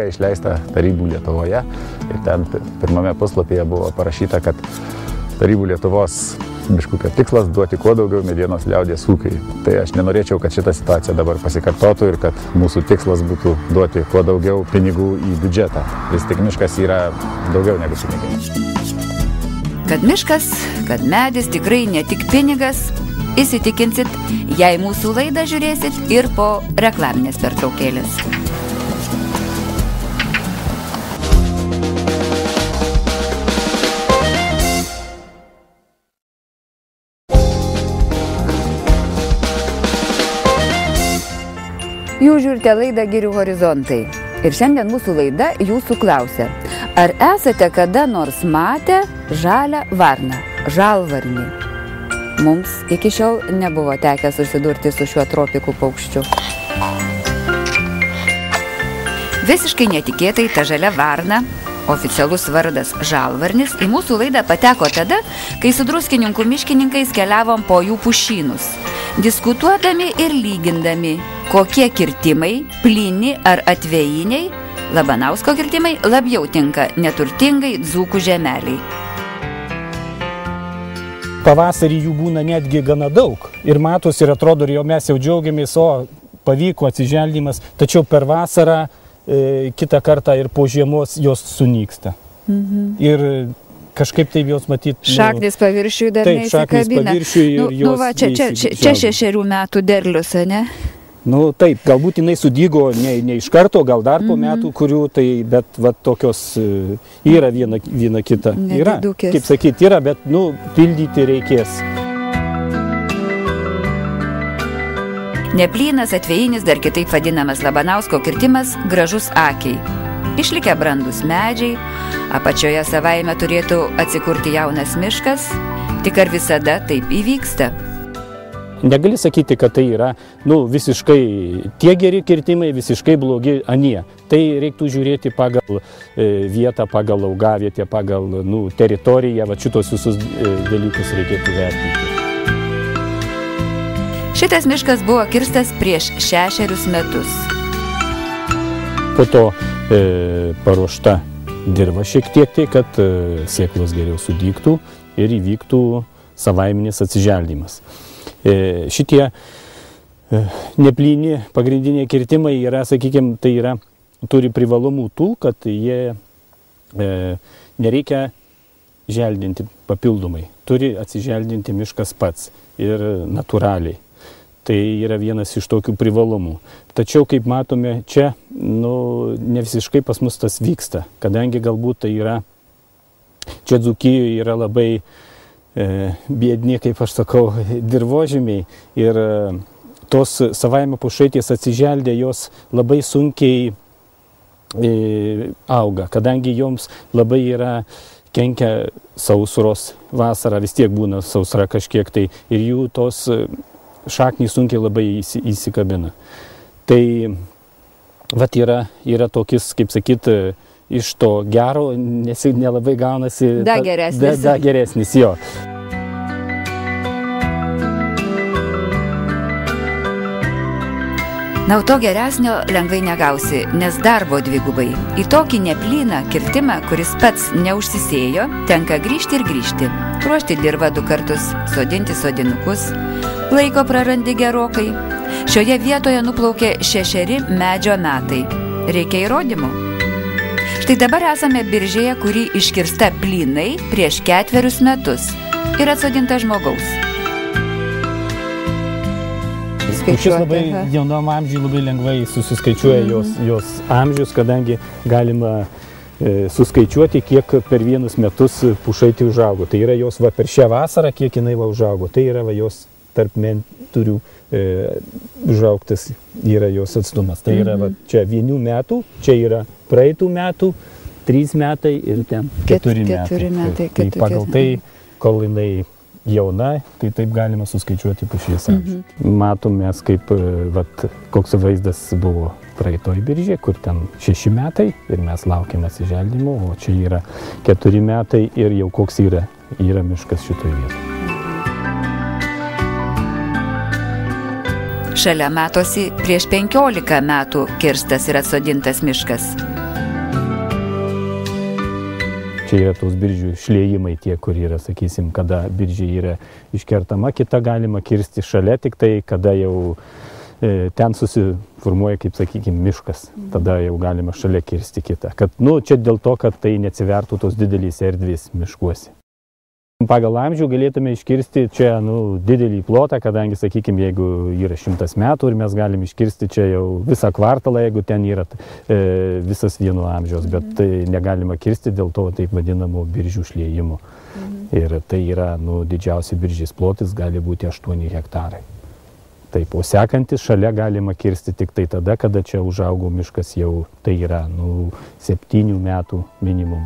Išleista Tarybų Lietuvoje ir ten pirmame puslapyje buvo parašyta, kad Tarybų Lietuvos miškų tikslas duoti kuo daugiau medienos liaudies ūkiui. Tai aš nenorėčiau, kad šita situacija dabar pasikartotų ir kad mūsų tikslas būtų duoti kuo daugiau pinigų į biudžetą. Vis tik miškas yra daugiau negu pinigai. Kad miškas, kad medis tikrai ne tik pinigas, įsitikinsit, jei mūsų laidą žiūrėsit ir po reklaminės pertraukėlės. Jūs žiūrite laidą Girių horizontai. Ir šiandien mūsų laida jūsų klausia. Ar esate kada nors matę žalią varną, žalvarnį? Mums iki šiol nebuvo tekę susidurti su šiuo tropikų paukščiu. Visiškai netikėtai ta žalia varna, oficialus vardas žalvarnis, į mūsų laidą pateko tada, kai su druskininkų miškininkais keliavom po jų pušynus, diskutuodami ir lygindami, kokie kirtimai, plyni ar atvejiniai, Labanausko kirtimai labiau tinka neturtingai dzūkų žemeliai. Pavasarį jų būna netgi gana daug ir matos ir atrodo, ir jau mes jau džiaugiamės, pavyko atsiželdymas, tačiau per vasarą kitą kartą ir po žiemos jos sunyksta. Ir kažkaip taip jos matyt... Šaknis paviršiui dar neįsikabina. Taip, šaknis paviršiui ir jos... Čia 6 metų derlius, ne? Taip, galbūt jinai sudygo ne iš karto, gal dar po metų kurių, bet va tokios yra viena kita. Yra, kaip sakyti, yra, bet pildyti reikės. Neplynas atvejinis, dar kitaip vadinamas Labanausko kirtimas, gražus akiai. Išlikę brandus medžiai, apačioje savaime turėtų atsikurti jaunas miškas, tik ar visada taip įvyksta? Negali sakyti, kad tai yra visiškai tie geri kirtimai, visiškai blogi anie. Tai reiktų žiūrėti pagal vietą, pagal augavietę, pagal teritoriją, va šitos visus dalykus reikėtų vertinti. Šitas miškas buvo kirstas prieš 6 metus. Po to paruošta dirva šiek tiek, kad sėklos geriau sudygtų ir įvyktų savaiminis atsiželdymas. Šitie neplyni pagrindiniai kirtimai yra, sakykime, turi privalumų tų, kad jie nereikia želdinti papildomai. Turi atsiželdinti miškas pats ir natūraliai. Tai yra vienas iš tokių privalumų. Tačiau, kaip matome, čia ne visiškai pas mus tas vyksta, kadangi galbūt tai yra, čia Dzūkijoje yra labai biedni, kaip aš sakau, dirvožemiai ir tos savaime pušaitės atsiželdė, jos labai sunkiai auga, kadangi joms labai kenkia sausros, vasara vis tiek būna sausra kažkiek tai ir jų tos šaknys sunkiai labai įsikabina. Tai vat yra tokis, kaip sakyti, iš to gero nelabai gaunasi da geresnis, jo. To geresnio lengvai negausi, nes darbo dvigubai. Į tokį neplyną kirtimą, kuris pats neužsisėjo, tenka grįžti ir grįžti. Ruošti dirvą 2 kartus, sodinti sodinukus, laiko prarandi gerokai. Šioje vietoje nuplaukė 6 medžio metai. Reikia įrodymų. Štai dabar esame biržėje, kuri iškirsta plynai prieš 4 metus ir atsodinta žmogaus. Šis labai jaunam amžiui labai lengvai susiskaičiuoja jos amžius, kadangi galima suskaičiuoti, kiek per 1 metus pušaitė užaugo. Tai yra jos per šią vasarą, kiek jinai užaugo. Tai yra jos tarp menturių užaugtas yra jos atstumas. Tai yra čia 1 metų, čia yra praeitų metų, 3 metai ir ten 4 metai. Tai pagal tai, kol jinai jauna, tai taip galima suskaičiuoti pušies amžių. Matome, kaip koks vaizdas buvo praeitoj biržė, kur ten 6 metai ir mes laukiam atsiželdimo, o čia yra 4 metai ir jau koks yra miškas šitoje vietoje. Šalia matosi prieš 15 metų kirstas ir atsodintas miškas. čia yra tos biržų šliejimai tie, kur yra, sakysim, kada biržė yra iškertama, kita galima kirsti šalia, tik tai kada jau ten susiformuoja, kaip sakykime, miškas, tada jau galima šalia kirsti kitą. Kad, čia dėl to, kad tai neatsivertų tos didelės erdvės miškuose. Pagal amžių galėtume iškirsti čia didelį plotą, kadangi, sakykime, jeigu yra 100 metų ir mes galim iškirsti čia jau visą kvartalą, jeigu ten yra visas vieno amžiaus, bet tai negalima kirsti dėl to taip vadinamo biržų šliejimo. Ir tai yra, didžiausia biržės plotis gali būti 8 hektarai. Taip, o sekantis šalia galima kirsti tik tai tada, kada čia užaugo miškas jau, tai yra 7 metų minimum.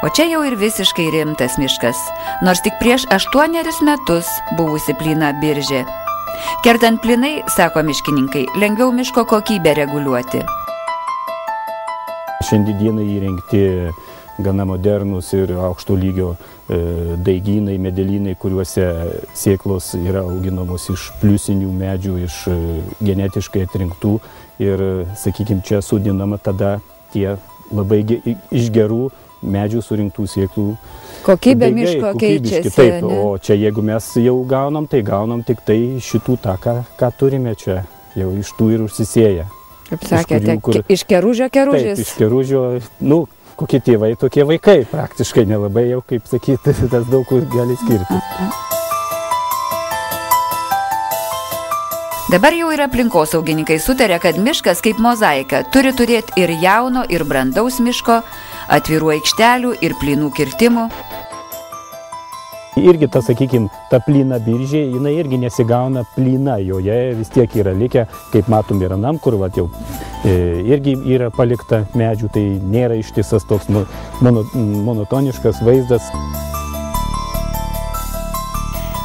O čia jau ir visiškai rimtas miškas, nors tik prieš 8 metus buvusi plyna biržė. Kertant plynai, sako miškininkai, lengviau miško kokybę reguliuoti. Šiandieną įrengti gana modernus ir aukšto lygio daigynai, medelynai, kuriuose sėklos yra auginamos iš pliusinių medžių, iš genetiškai atrinktų ir, sakykime, čia sodinama tada tie labai iš gerų medžių surinktų sėklų. Kokybė miško keičiasi. Taip, o čia jeigu mes jau gaunam, tai gaunam tik tai šitų tą, ką turime čia, jau iš tų ir užsisėję. Kaip sakėte, iš keružio keružis. Taip, iš keružio, kokie tėvai, tokie vaikai, praktiškai nelabai jau, kaip sakyti, tas daug kur gali skirtis. Dabar jau ir aplinkosaugininkai sutarė, kad miškas kaip mozaika turi turėti ir jauno, ir brandaus miško, atvirų aikštelių ir plynų kirtimų. Irgi ta, sakykime, ta plyna biržė, jinai irgi nesigauna plyna, joje vis tiek yra likę, kaip matom, ir anam, kur jau irgi yra palikta medžių, tai nėra ištisas toks monotoniškas vaizdas.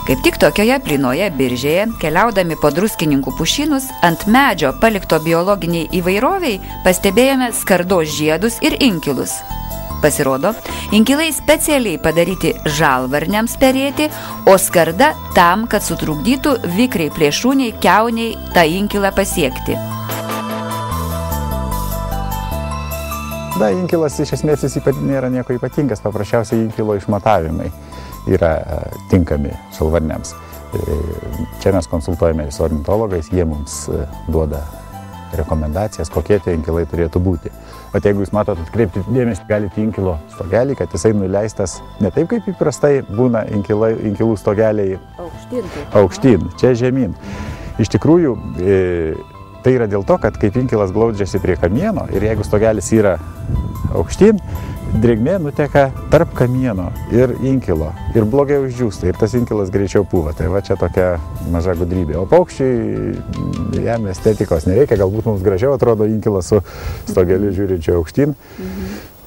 Kaip tik tokioje plynoje biržėje, keliaudami po Druskininkų pušynus, ant medžio palikto biologiniai įvairoviai pastebėjome skardos žiedus ir inkilus. Pasirodo, inkilai specialiai padaryti žalvarniams perėti, o skarda tam, kad sutrukdytų vikriai plėšrūniai kiauniai tą inkilą pasiekti. Inkilas iš esmės nėra nieko ypatingas, paprasčiausiai inkilo išmatavimai yra tinkami žalvarniams. Čia mes konsultuojame su ornitologais, jie mums duoda rekomendacijas, kokie tie inkilai turėtų būti. O jeigu jūs matot, atkreipti dėmesį, galite inkilo stogelį, kad jisai nuleistas ne taip, kaip įprastai būna inkilų stogeliai aukštyn, čia žemyn. Iš tikrųjų, tai yra dėl to, kad kaip inkilas glaudžiasi prie kamieno ir jeigu stogelis yra aukštyn, drėgmė nuteka tarp kamieno ir inkilo ir blogiau išdžiūsta ir tas inkilas greičiau pūva. Tai va čia tokia maža gudrybė. O paukščiai, jam estetikos nereikia, galbūt mums gražiau atrodo inkilas su stogeliu žiūrinčiu aukštyn,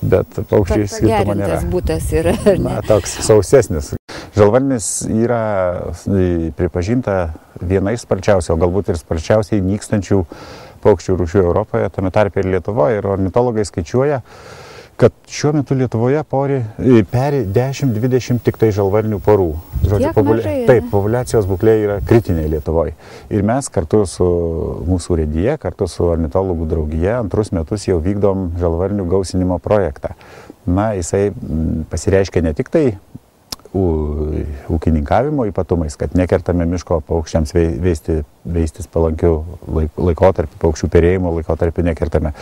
bet paukščiai skirtumo nėra. Pagerintas būtas yra, ar ne? Toks sausesnis. Žalvarnis yra pripažinta viena iš sparčiausiai, o galbūt ir sparčiausiai nykstančių paukščių rūšių Europoje, tame tarpe ir Lietuvoje. Ir ornitologai skaičiuoja, kad šiuo metu Lietuvoje peri 10-20 tik tai žalvarnių porų. Taip, populiacijos būklė yra kritinė Lietuvoje. Ir mes kartu su mūsų urėdija, kartu su ornitologų draugija 2 metus jau vykdom žalvarnių gausinimo projektą. Jisai pasireiškia ne tik tai ūkininkavimo ypatumais, kad nekertame miško paukščiams veistis palankių laikotarpį, paukščių perėjimo laikotarpį nekertame,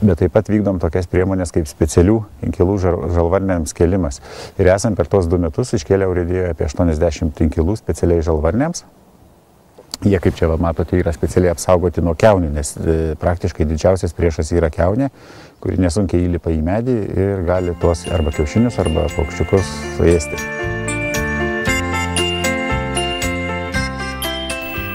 bet taip pat vykdom tokias priemonės kaip specialių inkilų žalvarniams kėlimas. Ir esam per tos 2 metus iškėlę urėdijoje apie 80 inkilų specialiai žalvarniams. Jie, kaip čia matote, yra specialiai apsaugoti nuo kiaunių, nes praktiškai didžiausias priešas yra kiaunė, kuri nesunkiai įlipa į medį ir gali tuos arba kiaušinius, arba paukščiukus suėsti.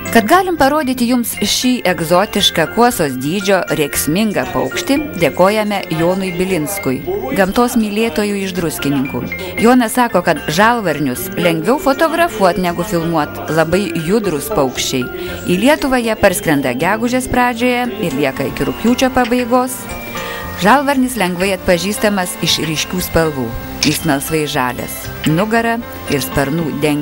Kad galim parodyti jums šį egzotišką kuosos dydžio rėksmingą paukštį, dėkojame Jonui Bilinskui, gamtos mylėtojų iš Druskininkų. Jonas sako, kad žalvarnius lengviau fotografuoti negu filmuoti, labai judrus paukščiai. Į Lietuvą jie parskrenda gegužės pradžioje ir lieka iki rugpjūčio pabaigos. Žalvarnis lengvai atpažįstamas iš ryškių spalvų. Jis melsvai žalias, nugara ir sparnų dengia.